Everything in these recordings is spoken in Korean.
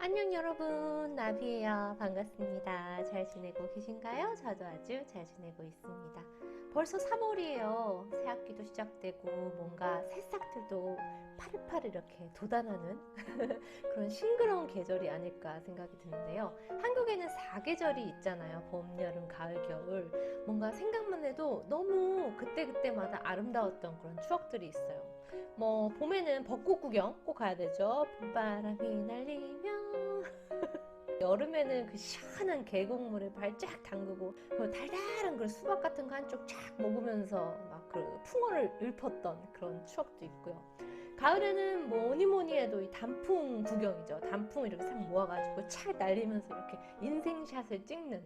안녕 여러분, 나비예요. 반갑습니다. 잘 지내고 계신가요? 저도 아주 잘 지내고 있습니다. 벌써 3월이에요. 새 학기도 시작되고 뭔가 새싹들도 파릇파릇 이렇게 돋아나는 그런 싱그러운 계절이 아닐까 생각이 드는데요. 한국에는 4계절이 있잖아요. 봄, 여름, 가을, 겨울. 뭔가 생각만 해도 너무 그때그때마다 아름다웠던 그런 추억들이 있어요. 뭐 봄에는 벚꽃 구경 꼭 가야 되죠. 봄바람이 날리며 여름에는 그 시원한 계곡물에 발 쫙 담그고 그 달달한 그 수박 같은 거 한쪽 쫙 먹으면서 막 그 풍어를 읊었던 그런 추억도 있고요. 가을에는 뭐니 뭐니 해도 이 단풍 구경이죠. 단풍 이렇게 싹 모아가지고 착 날리면서 이렇게 인생샷을 찍는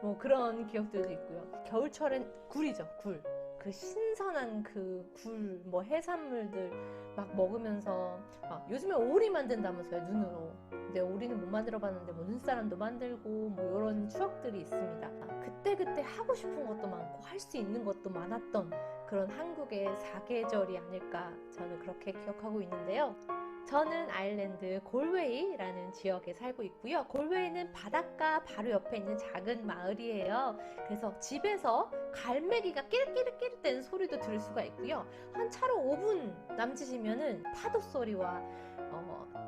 뭐 그런 기억들도 있고요. 겨울철엔 굴이죠, 굴. 그 신선한 그 굴, 뭐 해산물들 막 먹으면서 막 요즘에 오리 만든다면서요, 눈으로. 근데 오리는 못 만들어 봤는데 뭐 눈사람도 만들고 뭐 이런 추억들이 있습니다. 그때그때 하고 싶은 것도 많고 할 수 있는 것도 많았던 그런 한국의 사계절이 아닐까 저는 그렇게 기억하고 있는데요. 저는 아일랜드 골웨이라는 지역에 살고 있고요. 골웨이는 바닷가 바로 옆에 있는 작은 마을이에요. 그래서 집에서 갈매기가 끼르끼르끼르대는 소리도 들을 수가 있고요. 한 차로 5분 남짓이면은 파도 소리와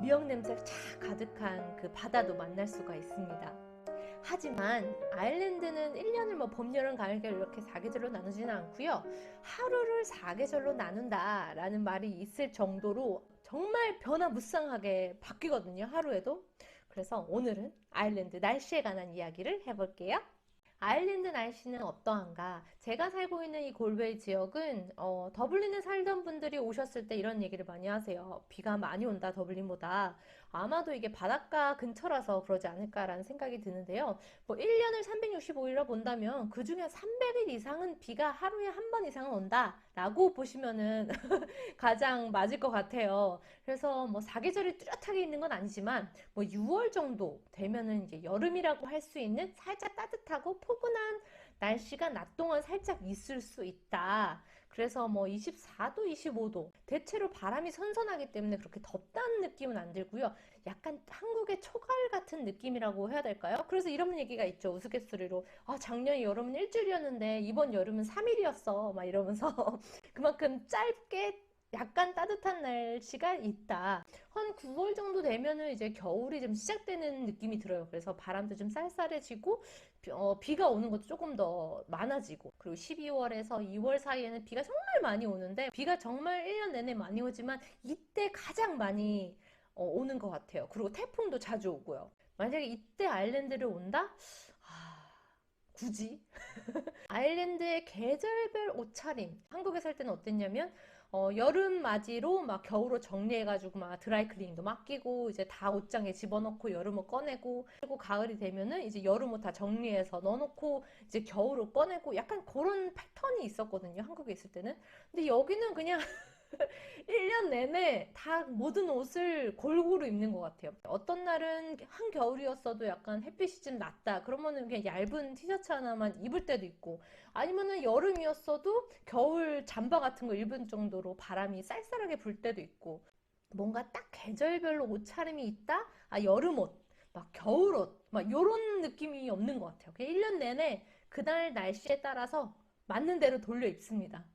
미역 냄새가 쫙 가득한 그 바다도 만날 수가 있습니다. 하지만 아일랜드는 1년을 뭐 봄, 여름, 가을, 겨울 이렇게 4계절로 나누지는 않고요. 하루를 4계절로 나눈다라는 말이 있을 정도로 정말 변화무쌍하게 바뀌거든요, 하루에도. 그래서 오늘은 아일랜드 날씨에 관한 이야기를 해볼게요. 아일랜드 날씨는 어떠한가? 제가 살고 있는 이 골웨이 지역은 더블린에 살던 분들이 오셨을 때 이런 얘기를 많이 하세요. 비가 많이 온다, 더블린보다. 아마도 이게 바닷가 근처라서 그러지 않을까라는 생각이 드는데요. 뭐 1년을 365일로 본다면 그중에 300일 이상은 비가 하루에 한 번 이상은 온다라고 보시면은 가장 맞을 것 같아요. 그래서 뭐 사계절이 뚜렷하게 있는 건 아니지만 뭐 6월 정도 되면은 이제 여름이라고 할 수 있는 살짝 따뜻하고 포근한 날씨가 낮 동안 살짝 있을 수 있다. 그래서 뭐 24도, 25도. 대체로 바람이 선선하기 때문에 그렇게 덥다는 느낌은 안 들고요. 약간 한국의 초가을 같은 느낌이라고 해야 될까요? 그래서 이런 얘기가 있죠. 우스갯소리로. 아, 작년 여름은 일주일이었는데 이번 여름은 3일이었어. 막 이러면서 그만큼 짧게 약간 따뜻한 날씨가 있다. 한 9월 정도 되면은 이제 겨울이 좀 시작되는 느낌이 들어요. 그래서 바람도 좀 쌀쌀해지고, 비가 오는 것도 조금 더 많아지고, 그리고 12월에서 2월 사이에는 비가 정말 많이 오는데, 비가 정말 1년 내내 많이 오지만, 이때 가장 많이 오는 것 같아요. 그리고 태풍도 자주 오고요. 만약에 이때 아일랜드를 온다? 아, 굳이? 아일랜드의 계절별 옷차림. 한국에 살 때는 어땠냐면, 여름 맞이로 막 겨울옷 정리해가지고 막 드라이클리닝도 맡기고, 이제 다 옷장에 집어넣고 여름옷 꺼내고, 그리고 가을이 되면은 이제 여름옷 다 정리해서 넣어놓고, 이제 겨울옷 꺼내고, 약간 그런 패턴이 있었거든요. 한국에 있을 때는. 근데 여기는 그냥 1년 내내 다 모든 옷을 골고루 입는 것 같아요. 어떤 날은 한겨울이었어도 약간 햇빛이 좀 낮다. 그러면은 그냥 얇은 티셔츠 하나만 입을 때도 있고, 아니면은 여름이었어도 겨울 잠바 같은 거 입은 정도로 바람이 쌀쌀하게 불 때도 있고, 뭔가 딱 계절별로 옷차림이 있다? 아, 여름옷, 막 겨울옷, 막 요런 느낌이 없는 것 같아요. 그냥 1년 내내 그날 날씨에 따라서 맞는 대로 돌려 입습니다.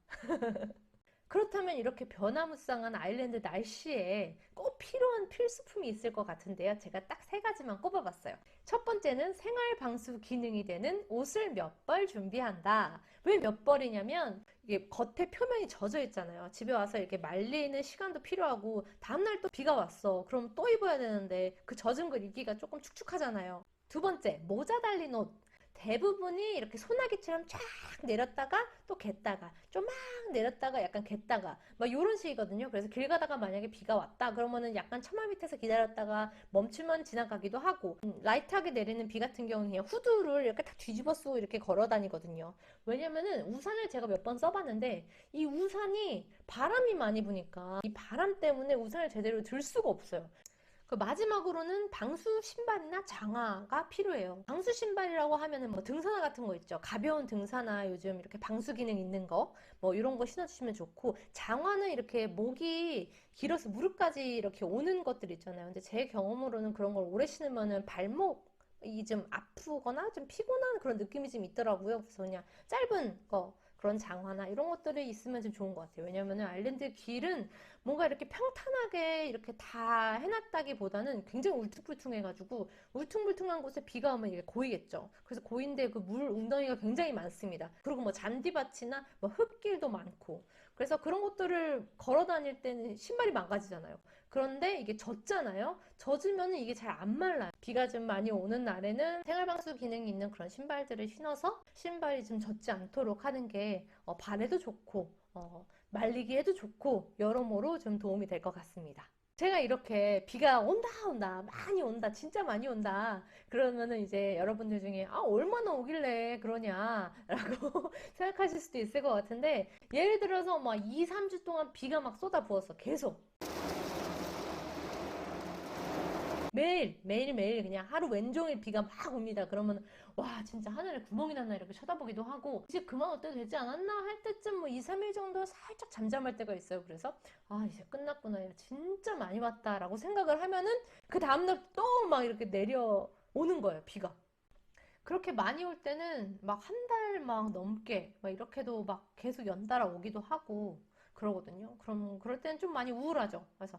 그렇다면 이렇게 변화무쌍한 아일랜드 날씨에 꼭 필요한 필수품이 있을 것 같은데요. 제가 딱 세 가지만 꼽아봤어요. 첫 번째는 생활 방수 기능이 되는 옷을 몇 벌 준비한다. 왜 몇 벌이냐면 이게 겉에 표면이 젖어 있잖아요. 집에 와서 이렇게 말리는 시간도 필요하고 다음날 또 비가 왔어. 그럼 또 입어야 되는데 그 젖은 걸 입기가 조금 축축하잖아요. 두 번째, 모자 달린 옷. 대부분이 이렇게 소나기처럼 쫙 내렸다가 또 갰다가 좀 막 내렸다가 약간 갰다가 막 이런 식이거든요. 그래서 길 가다가 만약에 비가 왔다 그러면은 약간 처마 밑에서 기다렸다가 멈추면 지나가기도 하고, 라이트하게 내리는 비 같은 경우는 그냥 후드를 이렇게 딱 뒤집어 쓰고 이렇게 걸어 다니거든요. 왜냐면은 우산을 제가 몇 번 써봤는데 이 우산이 바람이 많이 부니까 이 바람 때문에 우산을 제대로 들 수가 없어요. 그 마지막으로는 방수 신발이나 장화가 필요해요. 방수 신발이라고 하면은 뭐 등산화 같은 거 있죠. 가벼운 등산화 요즘 이렇게 방수 기능 있는 거 뭐 이런 거 신어주시면 좋고, 장화는 이렇게 목이 길어서 무릎까지 이렇게 오는 것들 있잖아요. 근데 제 경험으로는 그런 걸 오래 신으면은 발목이 좀 아프거나 좀 피곤한 그런 느낌이 좀 있더라고요. 그래서 그냥 짧은 거, 그런 장화나 이런 것들이 있으면 좀 좋은 것 같아요. 왜냐면은 아일랜드 길은 뭔가 이렇게 평탄하게 이렇게 다 해놨다기보다는 굉장히 울퉁불퉁해가지고, 울퉁불퉁한 곳에 비가 오면 이게 고이겠죠. 그래서 고인데 그 물 웅덩이가 굉장히 많습니다. 그리고 뭐 잔디밭이나 뭐 흙길도 많고, 그래서 그런 것들을 걸어 다닐 때는 신발이 망가지잖아요. 그런데 이게 젖잖아요. 젖으면 이게 잘 안 말라요. 비가 좀 많이 오는 날에는 생활방수 기능이 있는 그런 신발들을 신어서 신발이 좀 젖지 않도록 하는 게 발에도 좋고 말리기에도 좋고 여러모로 좀 도움이 될 것 같습니다. 제가 이렇게 비가 온다 온다 많이 온다 진짜 많이 온다 그러면은 이제 여러분들 중에 얼마나 오길래 그러냐 라고 생각하실 수도 있을 것 같은데, 예를 들어서 막 2, 3주 동안 비가 막 쏟아 부었어. 계속 매일 그냥 하루 왼종일 비가 막 옵니다. 그러면 와 진짜 하늘에 구멍이 났나 이렇게 쳐다보기도 하고, 이제 그만 올 때 되지 않았나 할 때쯤 뭐 2, 3일 정도 살짝 잠잠할 때가 있어요. 그래서 이제 끝났구나, 야, 진짜 많이 왔다 라고 생각을 하면은 그 다음날 또 막 이렇게 내려오는 거예요, 비가. 그렇게 많이 올 때는 막 한 달 막 넘게 막 이렇게도 막 계속 연달아 오기도 하고 그러거든요. 그럼 그럴 때는 좀 많이 우울하죠. 그래서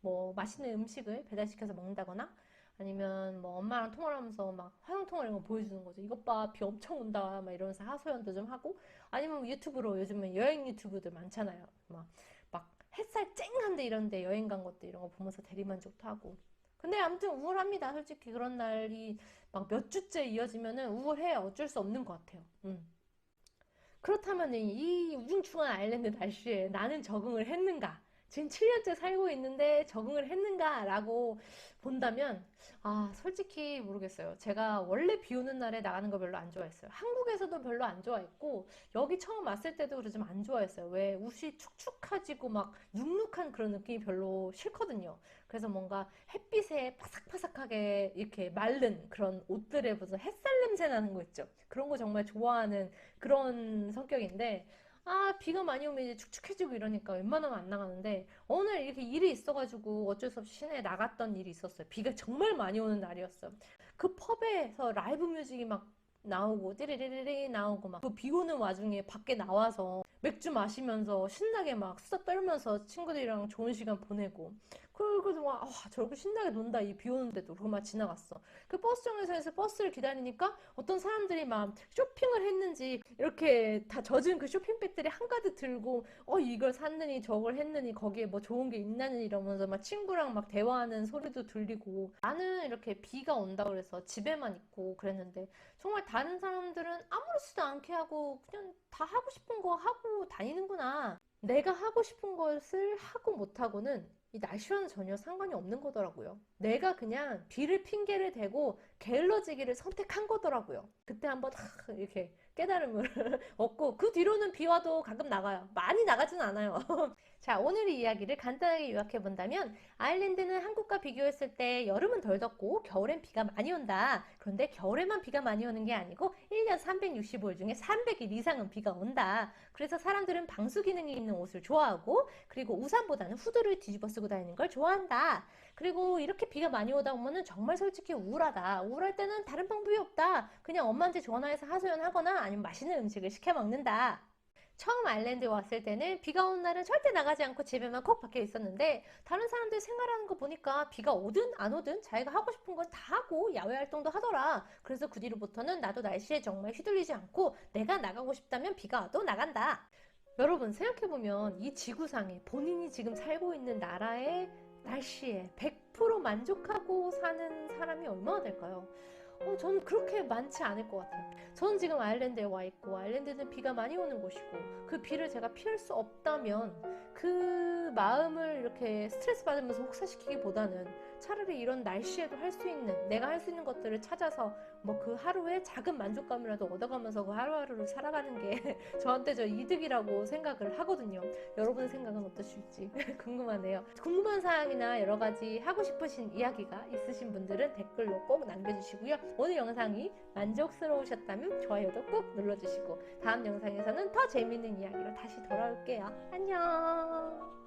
뭐 맛있는 음식을 배달시켜서 먹는다거나, 아니면 뭐 엄마랑 통화를 하면서 막 화상통화 이런 거 보여주는 거죠. 이것 봐, 비 엄청 온다 막 이러면서 하소연도 좀 하고, 아니면 뭐 유튜브로 요즘은 여행 유튜브들 많잖아요. 막 햇살 쨍한데 이런데 여행 간 것도 이런 거 보면서 대리만족도 하고. 근데 아무튼 우울합니다. 솔직히 그런 날이 막 몇 주째 이어지면은 우울해. 어쩔 수 없는 것 같아요. 그렇다면 이 우중충한 아일랜드 날씨에 나는 적응을 했는가? 지금 7년째 살고 있는데 적응을 했는가? 라고 본다면, 솔직히 모르겠어요. 제가 원래 비 오는 날에 나가는 거 별로 안 좋아했어요. 한국에서도 별로 안 좋아했고, 여기 처음 왔을 때도 좀 안 좋아했어요. 왜 옷이 축축해지고 막 눅눅한 그런 느낌이 별로 싫거든요. 그래서 뭔가 햇빛에 바삭바삭하게 이렇게 마른 그런 옷들에 무슨 햇살 냄새 나는 거 있죠. 그런 거 정말 좋아하는 그런 성격인데, 비가 많이 오면 이제 축축해지고 이러니까 웬만하면 안 나가는데, 어느 날 이렇게 일이 있어가지고 어쩔 수 없이 시내에 나갔던 일이 있었어요. 비가 정말 많이 오는 날이었어요. 그 펍에서 라이브 뮤직이 막 나오고 띠리리리리 나오고, 막 그 비 오는 와중에 밖에 나와서 맥주 마시면서 신나게 막 수다 떨면서 친구들이랑 좋은 시간 보내고, 그리고 막 저렇게 신나게 논다 이 비 오는데도, 그러고 막 지나갔어. 그 버스 정류장에서 버스를 기다리니까 어떤 사람들이 막 쇼핑을 했는지 이렇게 다 젖은 그 쇼핑백들이 한가득 들고 이걸 샀느니 저걸 했느니 거기에 뭐 좋은 게 있나니 이러면서 막 친구랑 막 대화하는 소리도 들리고, 나는 이렇게 비가 온다 그래서 집에만 있고 그랬는데, 정말 다른 사람들은 아무렇지도 않게 하고 그냥 다 하고 싶은 거 하고 다니는구나. 내가 하고 싶은 것을 하고 못하고는 이 날씨와는 전혀 상관이 없는 거더라고요. 내가 그냥 비를 핑계를 대고 게을러지기를 선택한 거더라고요. 그때 한번 이렇게 깨달음을 얻고, 그 뒤로는 비 와도 가끔 나가요. 많이 나가지는 않아요. 자, 오늘의 이야기를 간단하게 요약해 본다면, 아일랜드는 한국과 비교했을 때 여름은 덜 덥고 겨울엔 비가 많이 온다. 그런데 겨울에만 비가 많이 오는 게 아니고 1년 365일 중에 300일 이상은 비가 온다. 그래서 사람들은 방수 기능이 있는 옷을 좋아하고, 그리고 우산보다는 후드를 뒤집어 쓰고 다니는 걸 좋아한다. 그리고 이렇게 비가 많이 오다 보면은 정말 솔직히 우울하다. 우울할 때는 다른 방법이 없다. 그냥 엄마한테 전화해서 하소연하거나 아니면 맛있는 음식을 시켜 먹는다. 처음 아일랜드에 왔을 때는 비가 오는 날은 절대 나가지 않고 집에만 콕 박혀 있었는데, 다른 사람들 생활하는 거 보니까 비가 오든 안 오든 자기가 하고 싶은 건 다 하고 야외 활동도 하더라. 그래서 그 뒤로부터는 나도 날씨에 정말 휘둘리지 않고 내가 나가고 싶다면 비가 와도 나간다. 여러분 생각해보면 이 지구상에 본인이 지금 살고 있는 나라의 날씨에 100% 만족하고 사는 사람이 얼마나 될까요? 저는 그렇게 많지 않을 것 같아요. 저는 지금 아일랜드에 와 있고, 아일랜드는 비가 많이 오는 곳이고, 그 비를 제가 피할 수 없다면 그 마음을 이렇게 스트레스 받으면서 혹사시키기보다는 차라리 이런 날씨에도 할 수 있는, 내가 할 수 있는 것들을 찾아서 뭐 그 하루에 작은 만족감이라도 얻어가면서 그 하루하루를 살아가는 게 저한테 저 이득이라고 생각을 하거든요. 여러분의 생각은 어떠실지 궁금하네요. 궁금한 사항이나 여러 가지 하고 싶으신 이야기가 있으신 분들은 댓글로 꼭 남겨주시고요. 오늘 영상이 만족스러우셨다면 좋아요도 꼭 눌러주시고 다음 영상에서는 더 재밌는 이야기로 다시 돌아올게요. 안녕.